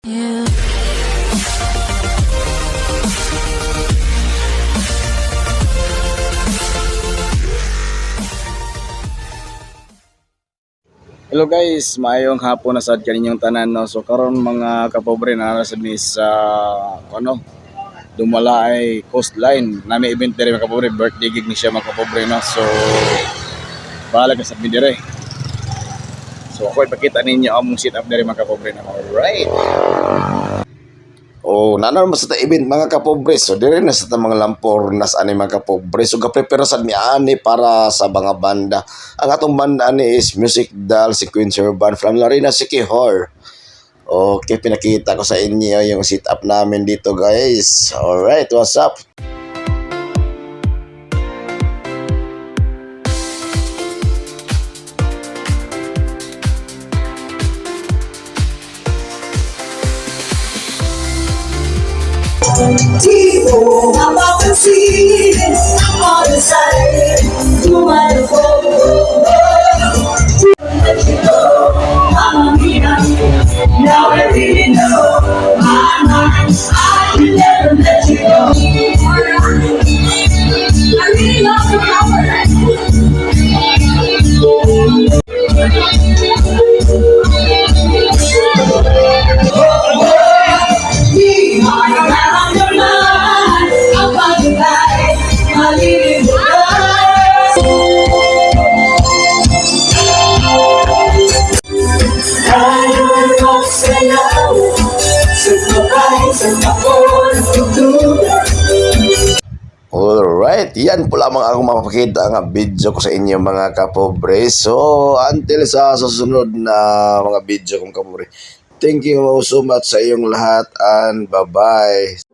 Yeah. Hello guys, maayong hapon na sad kaninyong tanan no. So karon mga kapobre na nasa mi sa dumala ay coastline. Nami event diri mga kapobre, birthday gig ni siya mga kapobre no. So bahala ka sa mi dire. So ako ipakita ninyo ang sit up diri mga kapobre no. Alright. Oh, nanon mo sa ta event mga kapobre. So dire na sa ta mga lampor nas ani mga kapobre. So ga-prepare sad mi ani para sa mga banda. Ang atong banda ani is Music Dal Sequencer Band from Larina Sikihor. Okay, pinakita ko sa inyo yung sit up namin dito guys. Alright, what's up? Di mo mapapansin ang mga sa'yo tumalako. I'm here, now I really know my mind, I will never let you go. I really love the power. Di mo nararamdaman ang pagkakay, malilimutan. Tayo magsayaw sa babae sa tapon at tutugan. Alright, yan po lamang ako mapapakita ang video ko sa inyo mga kapobre. So, until sa susunod na mga video kong kapobre. Thank you so much sa iyong lahat and bye-bye.